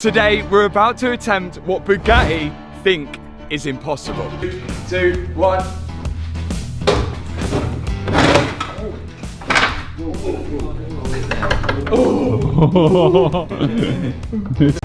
Today, we're about to attempt what Bugatti think is impossible. 3, 2, 1.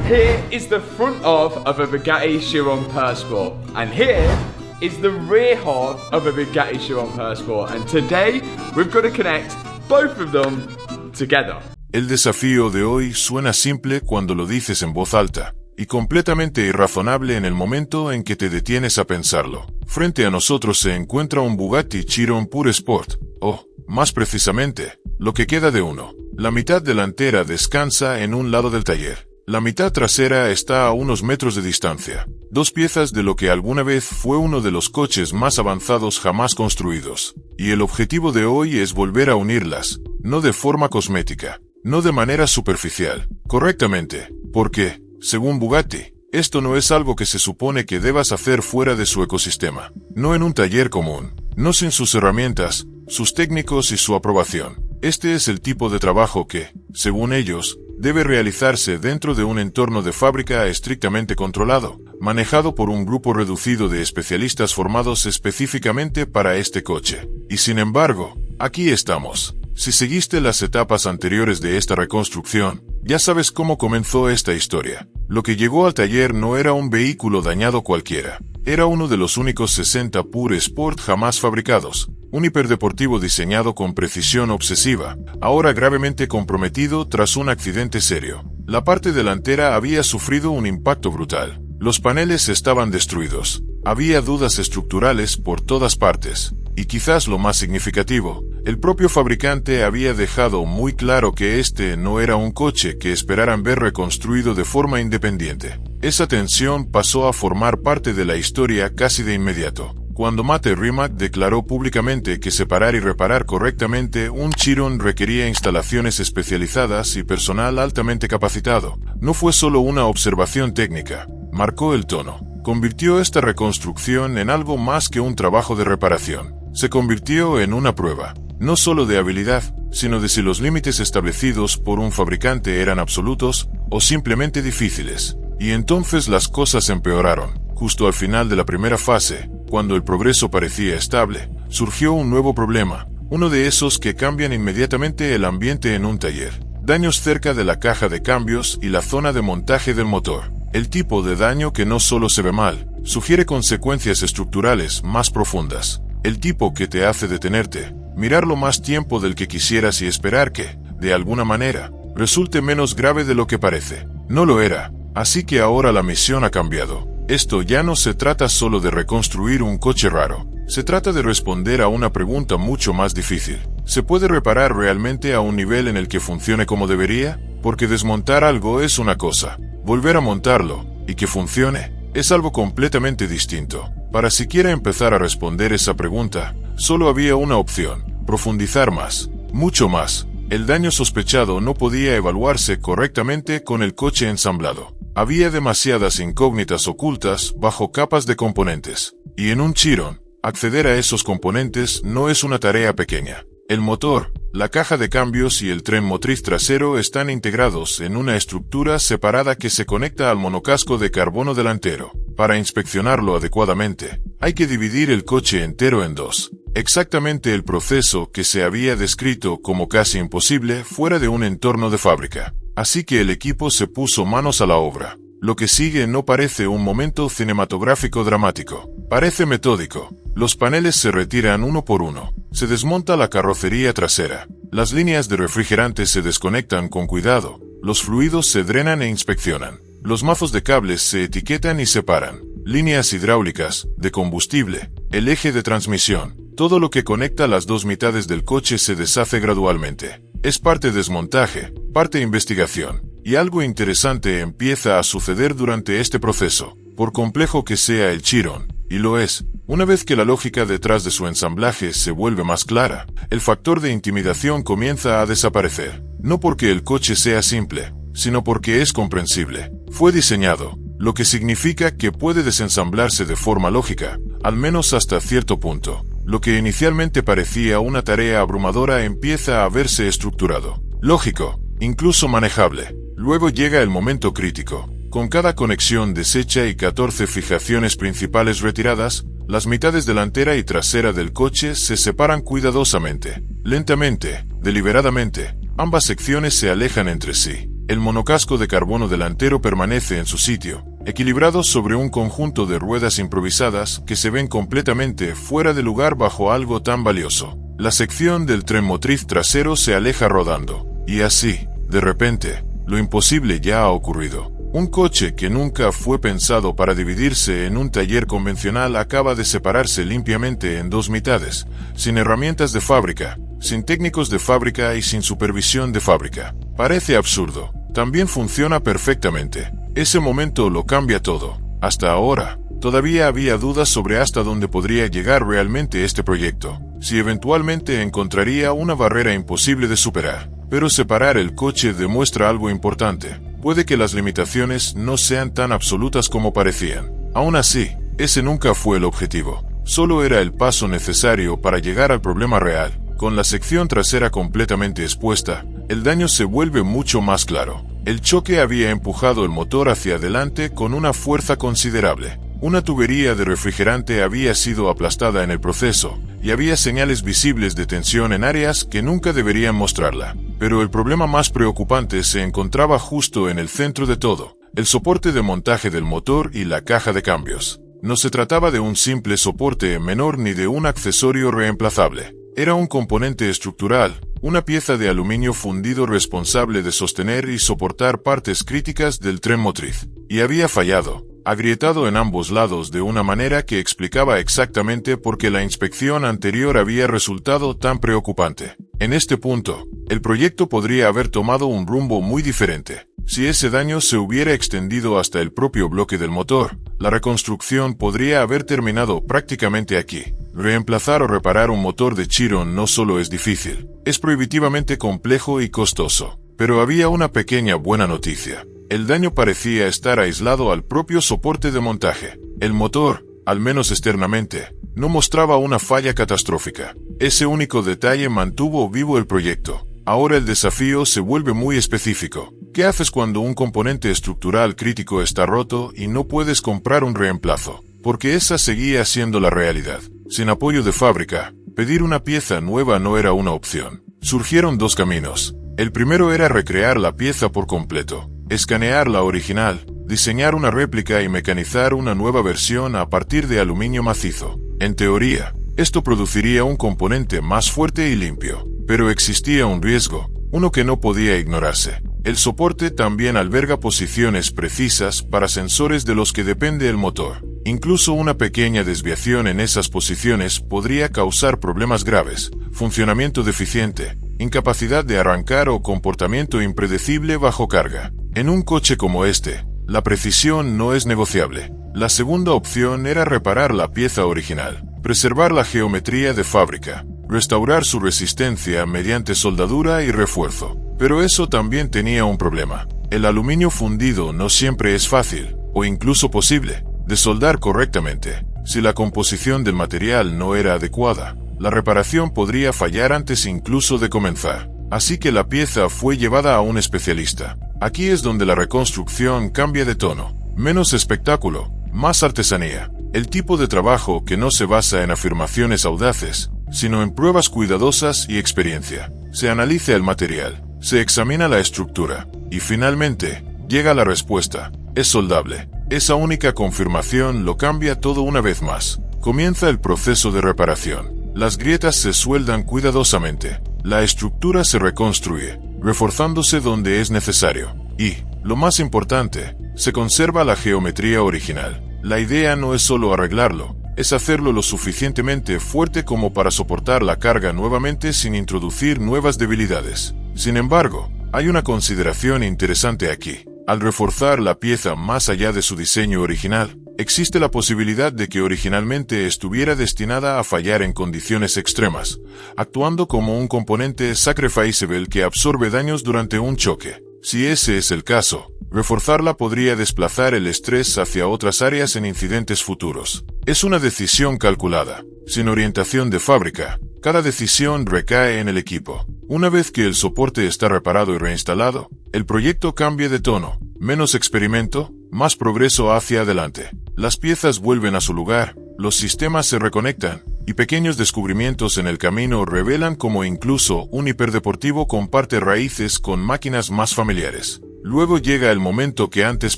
Here is the front of a Bugatti Chiron Persport, and here is the rear of a Bugatti Chiron Persport, and today we've got to connect both of them together. El desafío de hoy suena simple cuando lo dices en voz alta, y completamente irrazonable en el momento en que te detienes a pensarlo. Frente a nosotros se encuentra un Bugatti Chiron Pure Sport, o, más precisamente, lo que queda de uno. La mitad delantera descansa en un lado del taller. La mitad trasera está a unos metros de distancia. Dos piezas de lo que alguna vez fue uno de los coches más avanzados jamás construidos. Y el objetivo de hoy es volver a unirlas, no de forma cosmética. No de manera superficial, correctamente, porque, según Bugatti, esto no es algo que se supone que debas hacer fuera de su ecosistema, no en un taller común, no sin sus herramientas, sus técnicos y su aprobación. Este es el tipo de trabajo que, según ellos, debe realizarse dentro de un entorno de fábrica estrictamente controlado, manejado por un grupo reducido de especialistas formados específicamente para este coche. Y sin embargo, aquí estamos. Si seguiste las etapas anteriores de esta reconstrucción, ya sabes cómo comenzó esta historia. Lo que llegó al taller no era un vehículo dañado cualquiera. Era uno de los únicos 60 Pure Sport jamás fabricados. Un hiperdeportivo diseñado con precisión obsesiva, ahora gravemente comprometido tras un accidente serio. La parte delantera había sufrido un impacto brutal. Los paneles estaban destruidos. Había dudas estructurales por todas partes. Y quizás lo más significativo, el propio fabricante había dejado muy claro que este no era un coche que esperaran ver reconstruido de forma independiente. Esa tensión pasó a formar parte de la historia casi de inmediato, cuando Mate Rimac declaró públicamente que separar y reparar correctamente un Chiron requería instalaciones especializadas y personal altamente capacitado. No fue solo una observación técnica, marcó el tono. Convirtió esta reconstrucción en algo más que un trabajo de reparación. Se convirtió en una prueba, no solo de habilidad, sino de si los límites establecidos por un fabricante eran absolutos o simplemente difíciles. Y entonces las cosas empeoraron. Justo al final de la primera fase, cuando el progreso parecía estable, surgió un nuevo problema, uno de esos que cambian inmediatamente el ambiente en un taller. Daños cerca de la caja de cambios y la zona de montaje del motor. El tipo de daño que no solo se ve mal, sugiere consecuencias estructurales más profundas. El tipo que te hace detenerte, mirarlo más tiempo del que quisieras y esperar que, de alguna manera, resulte menos grave de lo que parece. No lo era, así que ahora la misión ha cambiado. Esto ya no se trata solo de reconstruir un coche raro. Se trata de responder a una pregunta mucho más difícil. ¿Se puede reparar realmente a un nivel en el que funcione como debería? Porque desmontar algo es una cosa. Volver a montarlo, y que funcione, es algo completamente distinto. Para siquiera empezar a responder esa pregunta, solo había una opción: profundizar más, mucho más. El daño sospechado no podía evaluarse correctamente con el coche ensamblado. Había demasiadas incógnitas ocultas bajo capas de componentes. Y en un Chiron, acceder a esos componentes no es una tarea pequeña. El motor, la caja de cambios y el tren motriz trasero están integrados en una estructura separada que se conecta al monocasco de carbono delantero. Para inspeccionarlo adecuadamente, hay que dividir el coche entero en dos. Exactamente el proceso que se había descrito como casi imposible fuera de un entorno de fábrica. Así que el equipo se puso manos a la obra. Lo que sigue no parece un momento cinematográfico dramático. Parece metódico. Los paneles se retiran uno por uno. Se desmonta la carrocería trasera. Las líneas de refrigerante se desconectan con cuidado. Los fluidos se drenan e inspeccionan. Los mazos de cables se etiquetan y separan. Líneas hidráulicas, de combustible, el eje de transmisión. Todo lo que conecta las dos mitades del coche se deshace gradualmente. Es parte desmontaje, parte investigación. Y algo interesante empieza a suceder durante este proceso. Por complejo que sea el Chiron, y lo es, una vez que la lógica detrás de su ensamblaje se vuelve más clara, el factor de intimidación comienza a desaparecer. No porque el coche sea simple, sino porque es comprensible. Fue diseñado, lo que significa que puede desensamblarse de forma lógica, al menos hasta cierto punto. Lo que inicialmente parecía una tarea abrumadora empieza a verse estructurado, lógico, incluso manejable. Luego llega el momento crítico. Con cada conexión deshecha y 14 fijaciones principales retiradas, las mitades delantera y trasera del coche se separan cuidadosamente. Lentamente, deliberadamente, ambas secciones se alejan entre sí. El monocasco de carbono delantero permanece en su sitio, equilibrado sobre un conjunto de ruedas improvisadas que se ven completamente fuera de lugar bajo algo tan valioso. La sección del tren motriz trasero se aleja rodando, y así, de repente, lo imposible ya ha ocurrido. Un coche que nunca fue pensado para dividirse en un taller convencional acaba de separarse limpiamente en dos mitades, sin herramientas de fábrica, sin técnicos de fábrica y sin supervisión de fábrica. Parece absurdo. También funciona perfectamente. Ese momento lo cambia todo. Hasta ahora, todavía había dudas sobre hasta dónde podría llegar realmente este proyecto, si eventualmente encontraría una barrera imposible de superar. Pero separar el coche demuestra algo importante. Puede que las limitaciones no sean tan absolutas como parecían. Aún así, ese nunca fue el objetivo. Solo era el paso necesario para llegar al problema real. Con la sección trasera completamente expuesta, el daño se vuelve mucho más claro. El choque había empujado el motor hacia adelante con una fuerza considerable. Una tubería de refrigerante había sido aplastada en el proceso, y había señales visibles de tensión en áreas que nunca deberían mostrarla. Pero el problema más preocupante se encontraba justo en el centro de todo, el soporte de montaje del motor y la caja de cambios. No se trataba de un simple soporte menor ni de un accesorio reemplazable. Era un componente estructural, una pieza de aluminio fundido responsable de sostener y soportar partes críticas del tren motriz. Y había fallado, agrietado en ambos lados de una manera que explicaba exactamente por qué la inspección anterior había resultado tan preocupante. En este punto, el proyecto podría haber tomado un rumbo muy diferente. Si ese daño se hubiera extendido hasta el propio bloque del motor, la reconstrucción podría haber terminado prácticamente aquí. Reemplazar o reparar un motor de Chiron no solo es difícil, es prohibitivamente complejo y costoso. Pero había una pequeña buena noticia. El daño parecía estar aislado al propio soporte de montaje. El motor, al menos externamente, no mostraba una falla catastrófica. Ese único detalle mantuvo vivo el proyecto. Ahora el desafío se vuelve muy específico. ¿Qué haces cuando un componente estructural crítico está roto y no puedes comprar un reemplazo? Porque esa seguía siendo la realidad. Sin apoyo de fábrica, pedir una pieza nueva no era una opción. Surgieron dos caminos. El primero era recrear la pieza por completo, escanear la original, diseñar una réplica y mecanizar una nueva versión a partir de aluminio macizo. En teoría, esto produciría un componente más fuerte y limpio, pero existía un riesgo, uno que no podía ignorarse. El soporte también alberga posiciones precisas para sensores de los que depende el motor. Incluso una pequeña desviación en esas posiciones podría causar problemas graves, funcionamiento deficiente, incapacidad de arrancar o comportamiento impredecible bajo carga. En un coche como este, la precisión no es negociable. La segunda opción era reparar la pieza original, preservar la geometría de fábrica, restaurar su resistencia mediante soldadura y refuerzo. Pero eso también tenía un problema. El aluminio fundido no siempre es fácil, o incluso posible, de soldar correctamente. Si la composición del material no era adecuada, la reparación podría fallar antes incluso de comenzar. Así que la pieza fue llevada a un especialista. Aquí es donde la reconstrucción cambia de tono. Menos espectáculo, más artesanía. El tipo de trabajo que no se basa en afirmaciones audaces, sino en pruebas cuidadosas y experiencia. Se analiza el material, se examina la estructura, y finalmente, llega la respuesta. Es soldable. Esa única confirmación lo cambia todo una vez más. Comienza el proceso de reparación. Las grietas se sueldan cuidadosamente. La estructura se reconstruye, reforzándose donde es necesario. Y, lo más importante, se conserva la geometría original. La idea no es solo arreglarlo, es hacerlo lo suficientemente fuerte como para soportar la carga nuevamente sin introducir nuevas debilidades. Sin embargo, hay una consideración interesante aquí. Al reforzar la pieza más allá de su diseño original, existe la posibilidad de que originalmente estuviera destinada a fallar en condiciones extremas, actuando como un componente sacrificable que absorbe daños durante un choque. Si ese es el caso, reforzarla podría desplazar el estrés hacia otras áreas en incidentes futuros. Es una decisión calculada, sin orientación de fábrica. Cada decisión recae en el equipo. Una vez que el soporte está reparado y reinstalado, el proyecto cambia de tono. Menos experimento, más progreso hacia adelante. Las piezas vuelven a su lugar, los sistemas se reconectan, y pequeños descubrimientos en el camino revelan cómo incluso un hiperdeportivo comparte raíces con máquinas más familiares. Luego llega el momento que antes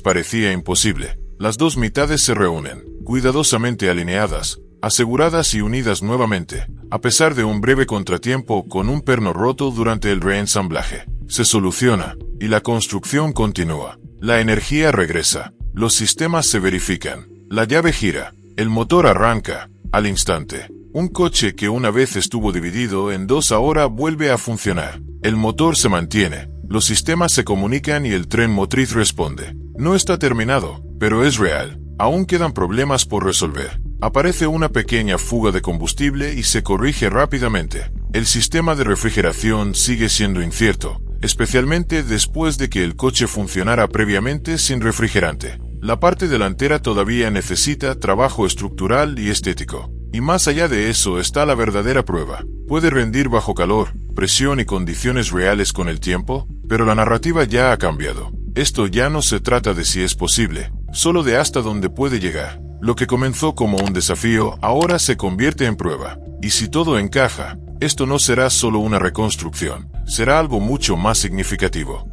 parecía imposible. Las dos mitades se reúnen, cuidadosamente alineadas, aseguradas y unidas nuevamente, a pesar de un breve contratiempo con un perno roto durante el reensamblaje. Se soluciona, y la construcción continúa. La energía regresa, los sistemas se verifican, la llave gira, el motor arranca, al instante. Un coche que una vez estuvo dividido en dos ahora vuelve a funcionar. El motor se mantiene, los sistemas se comunican y el tren motriz responde. No está terminado, pero es real. Aún quedan problemas por resolver. Aparece una pequeña fuga de combustible y se corrige rápidamente. El sistema de refrigeración sigue siendo incierto, especialmente después de que el coche funcionara previamente sin refrigerante. La parte delantera todavía necesita trabajo estructural y estético. Y más allá de eso está la verdadera prueba. Puede rendir bajo calor, presión y condiciones reales con el tiempo, pero la narrativa ya ha cambiado. Esto ya no se trata de si es posible, solo de hasta dónde puede llegar. Lo que comenzó como un desafío ahora se convierte en prueba. Y si todo encaja, esto no será solo una reconstrucción, será algo mucho más significativo.